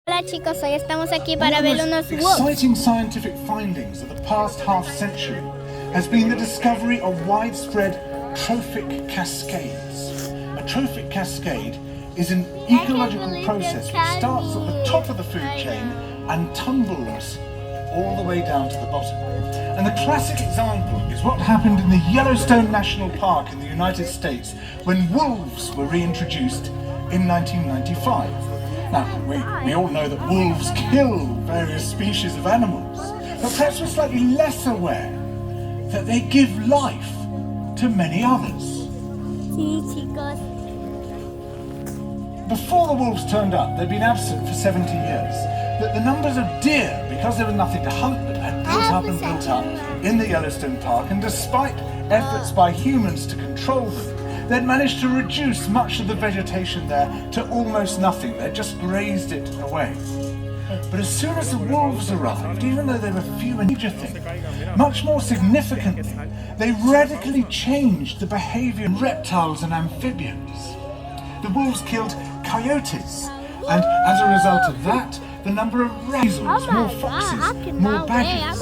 Hola chicos, hoy estamos aquí para One ver of the unos most wolves. exciting scientific findings of the past half century has been the discovery of widespread trophic cascades. A trophic cascade is an ecological process which starts at the top of the food chain and tumbles all the way down to the bottom. And the classic example is what happened in the Yellowstone National Park in the United States when wolves were reintroduced in 1995. Now, we all know that wolves kill various species of animals, but perhaps we're slightly less aware that they give life to many others. Sí, chicos. Before the wolves turned up, they'd been absent for 70 years. That the numbers of deer, because there was nothing to hunt them, had built up and built up in the Yellowstone Park, and despite efforts by humans to control them, they'd managed to reduce much of the vegetation there to almost nothing. They'd just grazed it away. But as soon as the wolves arrived, even though they were few and major thing, much more significantly, they radically changed the behavior of reptiles and amphibians. The wolves killed coyotes, and as a result of that, the number of weasels, more foxes, more badgers,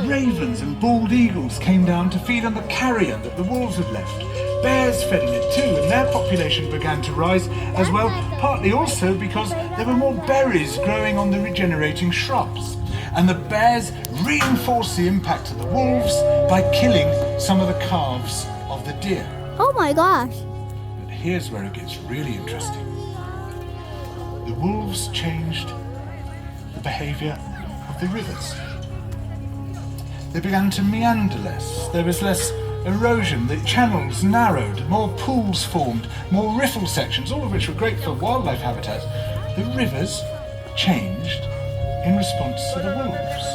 ravens and bald eagles came down to feed on the carrion that the wolves had left. Bears fed on it too, and their population began to rise as well, partly also because there were more berries growing on the regenerating shrubs. And the bears reinforced the impact of the wolves by killing some of the calves of the deer. Oh my gosh. But here's where it gets really interesting. The wolves changed the behaviour of the rivers. They began to meander less. There was less erosion, the channels narrowed, more pools formed, more riffle sections, all of which were great for wildlife habitats. The rivers changed in response to the wolves.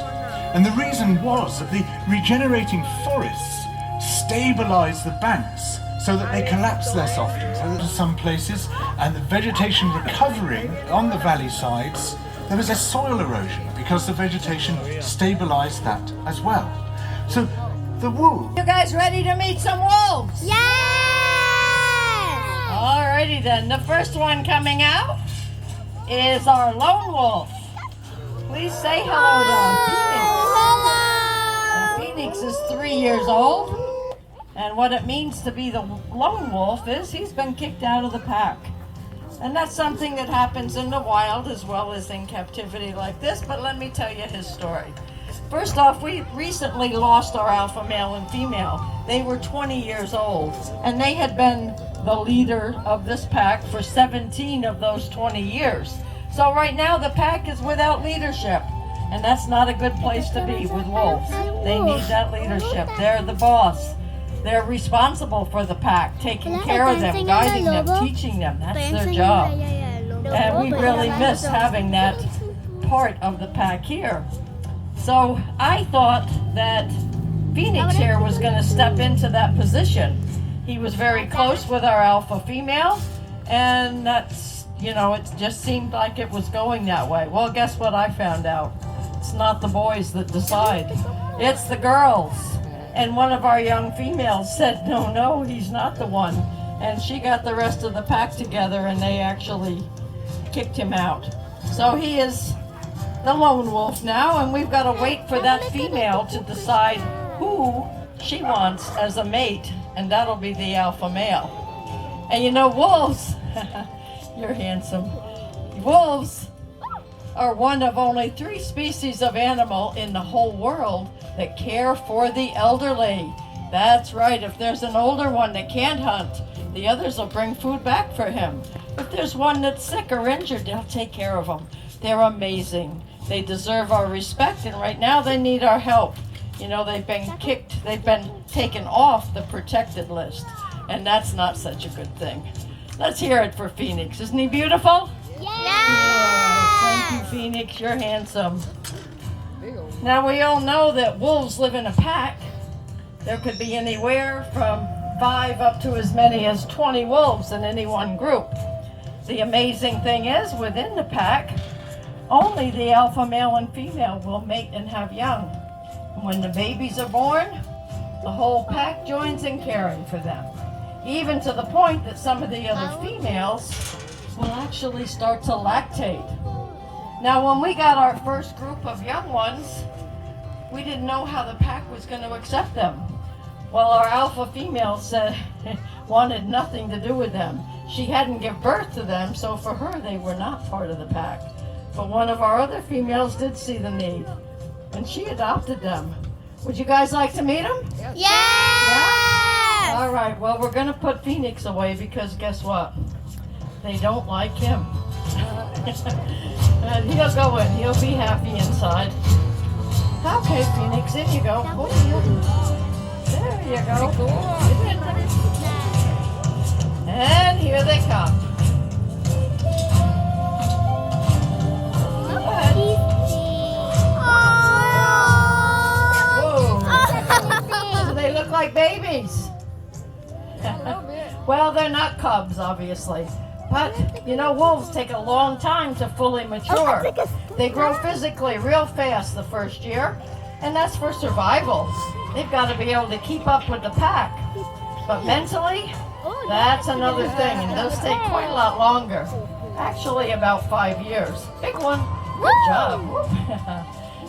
And the reason was that the regenerating forests stabilised the banks so that they collapsed less often. So that in some places, and the vegetation recovering on the valley sides, there was less soil erosion because the vegetation stabilised that as well. So the wolves. You guys ready to meet some wolves? Yes! Alrighty then, the first one coming out is our lone wolf. Please say hello to Phoenix. Phoenix is 3 years old, and what it means to be the lone wolf is he's been kicked out of the pack. And that's something that happens in the wild as well as in captivity like this, but let me tell you his story. First off, we recently lost our alpha male and female. They were 20 years old, and they had been the leader of this pack for 17 of those 20 years. So right now the pack is without leadership, and that's not a good place to be with wolves. They need that leadership. They're the boss. They're responsible for the pack, taking care of them, guiding them, teaching them. That's their job. And we really miss having that part of the pack here. So I thought that Phoenix here was going to step into that position. He was very close with our alpha female, and that's, you know, it just seemed like it was going that way. Well, guess what I found out? It's not the boys that decide. It's the girls. And one of our young females said, no, he's not the one. And she got the rest of the pack together, and they actually kicked him out. So he is the lone wolf now, and we've got to wait for that female to decide who she wants as a mate, and that'll be the alpha male. And you know, wolves, you're handsome. Wolves are one of only 3 species of animal in the whole world that care for the elderly. That's right, if there's an older one that can't hunt, the others will bring food back for him. If there's one that's sick or injured, they'll take care of them. They're amazing. They deserve our respect, and right now they need our help. You know, they've been taken off the protected list, and that's not such a good thing. Let's hear it for Phoenix. Isn't he beautiful? Yeah! Thank you, Phoenix. You're handsome. Now, we all know that wolves live in a pack. There could be anywhere from 5 up to as many as 20 wolves in any one group. The amazing thing is, within the pack, only the alpha male and female will mate and have young. And when the babies are born, the whole pack joins in caring for them. Even to the point that some of the other females will actually start to lactate. Now, when we got our first group of young ones, we didn't know how the pack was going to accept them. Well, our alpha female said wanted nothing to do with them. She hadn't given birth to them, so for her they were not part of the pack. But one of our other females did see the need, and she adopted them. Would you guys like to meet them? Yes! All right, well, we're going to put Phoenix away because guess what? They don't like him. And he'll go in. He'll be happy inside. Okay, Phoenix, in you go. Oh, there you go. And here they come. Go ahead. Whoa. Do they look like babies? Well, they're not cubs, obviously. But, you know, wolves take a long time to fully mature. They grow physically real fast the first year, and that's for survival. They've got to be able to keep up with the pack. But mentally, that's another thing, and those take quite a lot longer. Actually, about 5 years. Big one. Good job.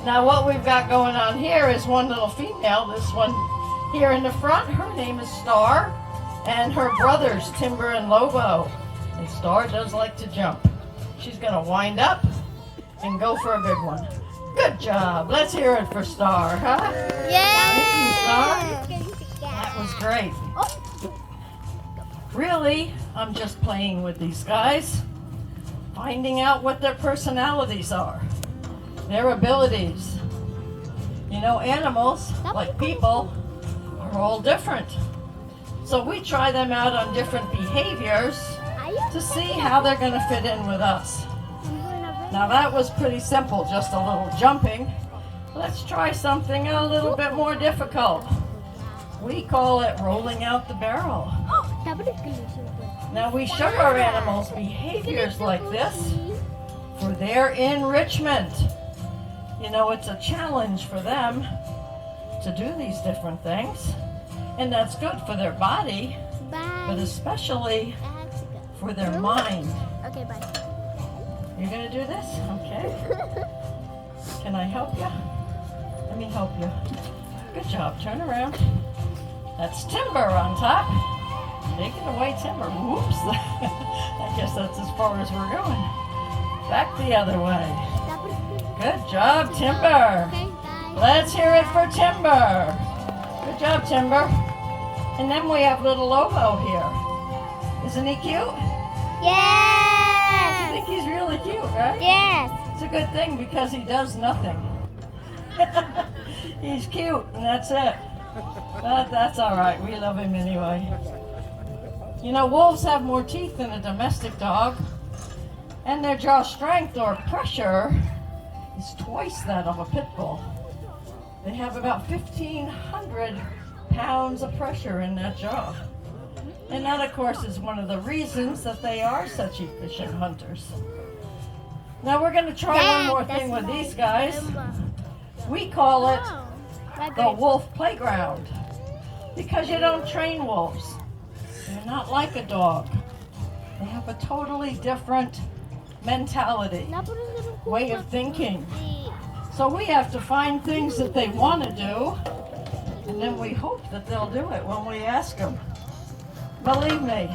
Now, what we've got going on here is one little female. This one here in the front, her name is Star, and her brothers, Timber and Lobo. And Star does like to jump. She's going to wind up and go for a big one. Good job. Let's hear it for Star, huh? Thank you, Star. That was great. Really, I'm just playing with these guys, finding out what their personalities are, their abilities. You know, animals, like people, are all different. So we try them out on different behaviors to see how they're going to fit in with us. Now that was pretty simple, just a little jumping. Let's try something a little bit more difficult. We call it rolling out the barrel. Now we show our animals behaviors like this for their enrichment. You know, it's a challenge for them to do these different things. And that's good for their body, but especially for their mind. Okay, bye. You're gonna do this? Okay. Can I help you? Let me help you. Good job. Turn around. That's Timber on top. Take it away, Timber. Whoops. I guess that's as far as we're going. Back the other way. Good job, Timber. Let's hear it for Timber. Good job, Timber. And then we have little Lobo here. Isn't he cute? I Yes! think he's really cute, right? Yes! It's a good thing because he does nothing. He's cute, and that's it. But that's all right. We love him anyway. You know, wolves have more teeth than a domestic dog, and their jaw strength or pressure is twice that of a pit bull. They have about 1,500 pounds of pressure in that jaw. And that, of course, is one of the reasons that they are such efficient hunters. Now we're going to try one more thing with these guys. We call it the wolf playground because you don't train wolves. They're not like a dog. They have a totally different mentality, way of thinking. So we have to find things that they want to do, and then we hope that they'll do it when we ask them. Believe me,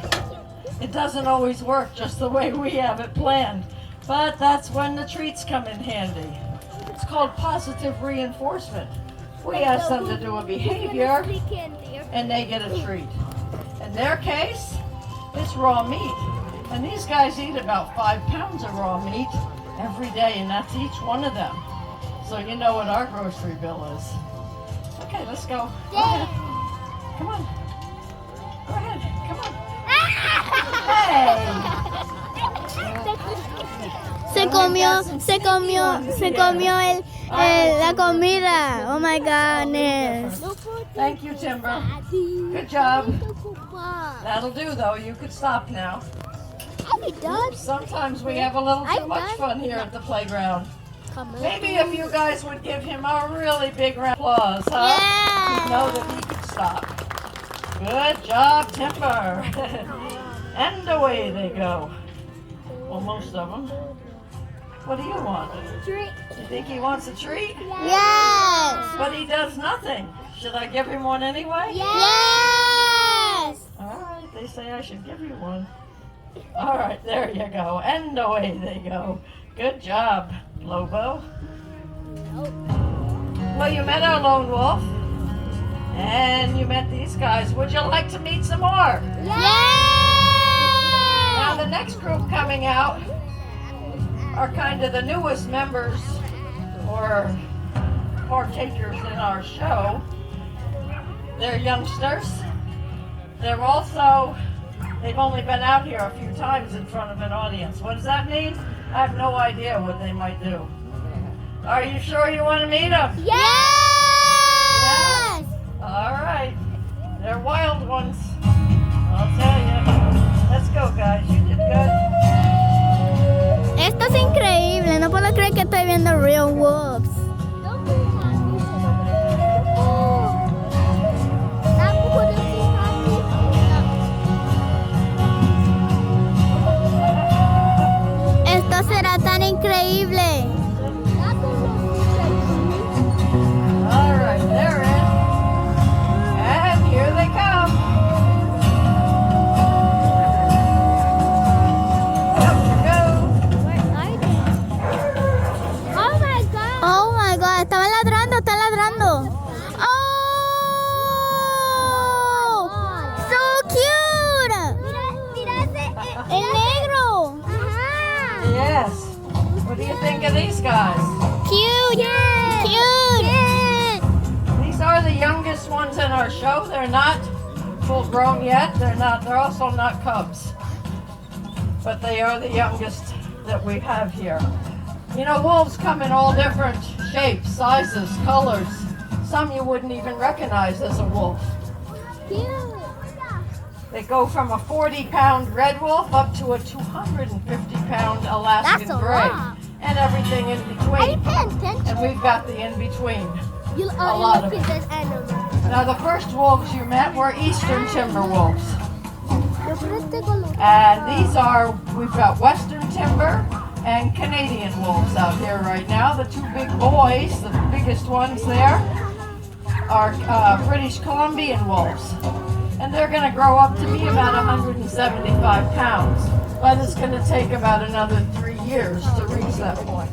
it doesn't always work just the way we have it planned, but that's when the treats come in handy. It's called positive reinforcement. We ask them to do a behavior, and they get a treat. In their case, it's raw meat, and these guys eat about 5 pounds of raw meat every day, and that's each one of them. So you know what our grocery bill is. Okay, let's go. Go ahead. Come on. Go ahead. Come on. Hey! Se comió la comida. Oh my goodness. Thank you, Timber. Good job. That'll do, though. You could stop now. Sometimes we have a little too much fun here at the playground. Maybe if you guys would give him a really big round of applause, huh? You'd know that he could stop. Good job, Timber. And away they go. Well, most of them. What do you want? Treat. You think he wants a treat? Yes. But he does nothing. Should I give him one anyway? Yes. All right, they say I should give you one. All right, there you go. And away they go. Good job, Lobo. Well, you met our lone wolf. And you met these guys. Would you like to meet some more? Now, the next group coming out are kind of the newest members or partakers in our show. They're youngsters. They've only been out here a few times in front of an audience. What does that mean? I have no idea what they might do. Are you sure you want to meet them? Yes. All right. They're wild ones. I'll tell you. Let's go, guys. You did good. Esto es increíble. No puedo creer que estoy viendo real wolves. Esto será tan increíble. All right, they're in. And here they come. Up you go. Oh my God. Oh my God. Estaban ladrando, están ladrando. Oh, so cute. El negro. Yes. What do you think of these guys? Cute. Cute. These are the youngest ones in our show. They're not full grown yet. They're also not cubs. But they are the youngest that we have here. You know, wolves come in all different shapes, sizes, colors. Some you wouldn't even recognize as a wolf. They go from a 40-pound red wolf up to a 250-pound Alaskan That's a gray. lot. And everything in Are you between. paying attention? And we've got the in-between. You lot of look at this animal. Now the first wolves you met were Eastern Timber wolves. And we've got Western Timber and Canadian wolves out here right now. The two big boys, the biggest ones there, are British Columbian wolves. And they're going to grow up to be about 175 pounds. But it's going to take about another 3 years to reach that point.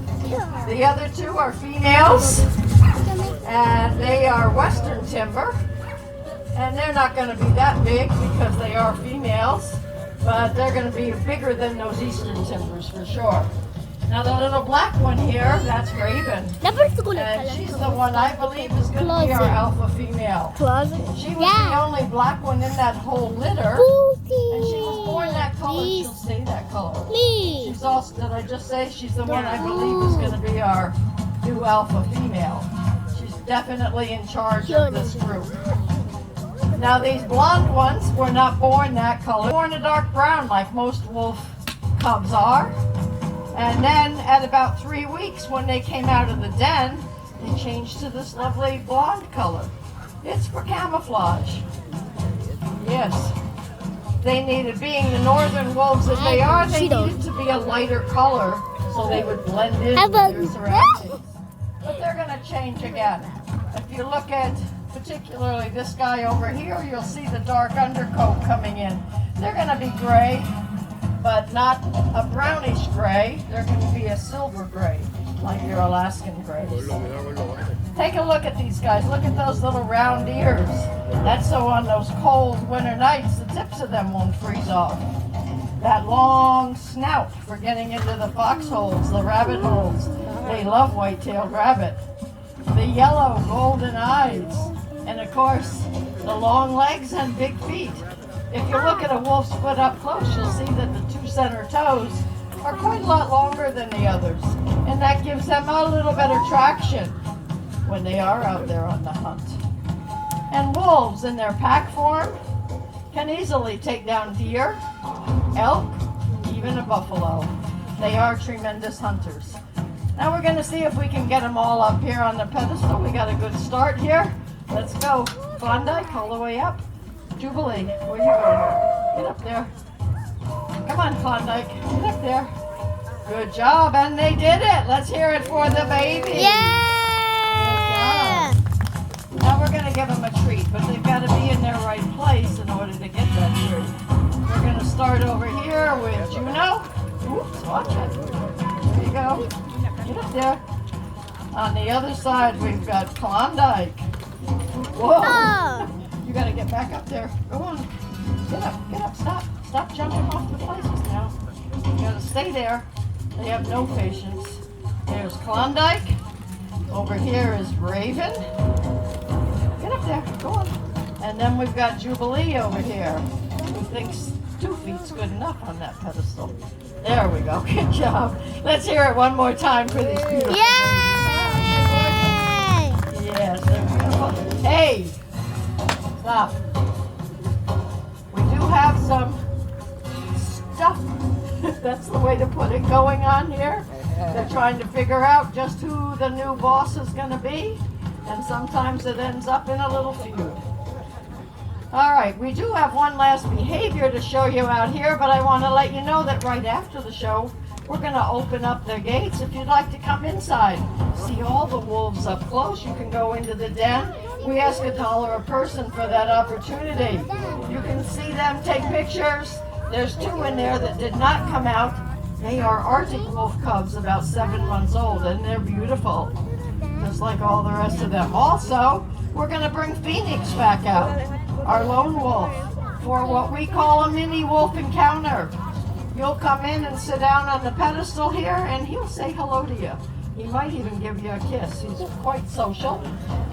The other two are females, and they are Western Timber. And they're not going to be that big because they are females, but they're going to be bigger than those Eastern Timbers for sure. Now the little black one here, that's Raven. And she's the one I believe is going to be our alpha female. She was the only black one in that whole litter. And she was born that color. She'll stay that color. Please. She's also, did I just say she's the one I believe is going to be our new alpha female. She's definitely in charge of this group. Now these blonde ones were not born that color. Born a dark brown like most wolf cubs are. And then at about 3 weeks when they came out of the den, they changed to this lovely blonde color. It's for camouflage. Yes. They needed, being the northern wolves that they are, they needed to be a lighter color so they would blend in with their surroundings. But they're going to change again. If you look at particularly this guy over here, you'll see the dark undercoat coming in. They're going to be gray, but not a brownish gray. They're going to be a silver gray, like your Alaskan grays. Take a look at these guys. Look at those little round ears. That's so on those cold winter nights, the tips of them won't freeze off. That long snout for getting into the foxholes, the rabbit holes. They love white-tailed rabbit. The yellow golden eyes. And of course, the long legs and big feet. If you look at a wolf's foot up close, you'll see that the two center toes are quite a lot longer than the others. And that gives them a little better traction when they are out there on the hunt. And wolves in their pack form can easily take down deer, elk, even a buffalo. They are tremendous hunters. Now we're going to see if we can get them all up here on the pedestal. We got a good start here. Let's go. Klondike all the way up. Jubilee, where you going? Get up there. Come on, Klondike. Get up there. Good job, and they did it. Let's hear it for the baby. Yeah! Now we're going to give them a treat, but they've got to be in their right place in order to get that treat. We're going to start over here with Juno. Oops, watch it. There you go. Get up there. On the other side, we've got Klondike. Whoa. Oh. You got to get back up there. Go on. Get up, stop. Stop jumping off the places now. You got to stay there. They have no patience. There's Klondike. Over here is Raven. Get up there, go on. And then we've got Jubilee over here, who thinks 2 feet's good enough on that pedestal. There we go, good job. Let's hear it one more time for these beautiful Yay! Yes, they're beautiful. Hey, stop. We do have some stuff, that's the way to put it, going on here. They're trying to figure out just who the new boss is going to be, and sometimes it ends up in a little feud. All right, we do have one last behavior to show you out here, but I want to let you know that right after the show, we're going to open up the gates. If you'd like to come inside, see all the wolves up close, you can go into the den. We ask $1 a person for that opportunity. You can see them, take pictures. There's 2 in there that did not come out. They are Arctic wolf cubs, about 7 months old, and they're beautiful, just like all the rest of them. Also, we're going to bring Phoenix back out, our lone wolf, for what we call a mini wolf encounter. You'll come in and sit down on the pedestal here, and he'll say hello to you. He might even give you a kiss. He's quite social,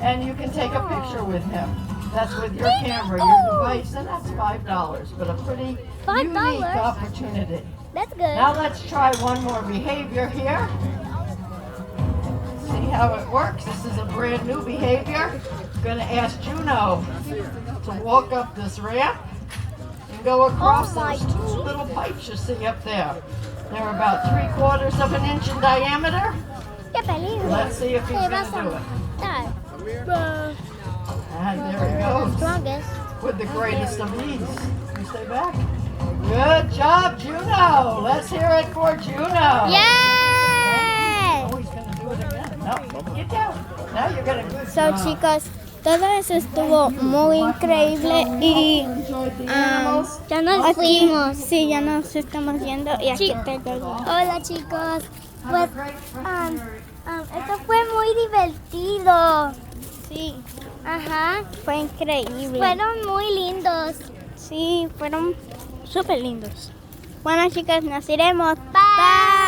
and you can take a picture with him. That's with your camera, your device, and that's $5, but a pretty unique opportunity. That's good. Now let's try one more behavior here. See how it works. This is a brand new behavior. I'm going to ask Juno to walk up this ramp and go across those 2 little pipes you see up there. They're about 3/4 of an inch in diameter. Qué peligro. Let's see if he's going to do it. And there he goes. Strongest. With the greatest of ease. You stay back. Good job, Juno. Let's hear it for Juno. Yay! Oh, he's going to do it again. No, get down. Now you're going to So chicos, todo eso estuvo muy increíble y ya nos fuimos. Sí, ya nos estamos yendo y aquí está el gordo. Hola chicos, pues esto fue muy divertido. Sí, ajá, fue increíble. Fueron muy lindos. Sí, fueron súper lindos. Bueno chicos, nos iremos. Bye.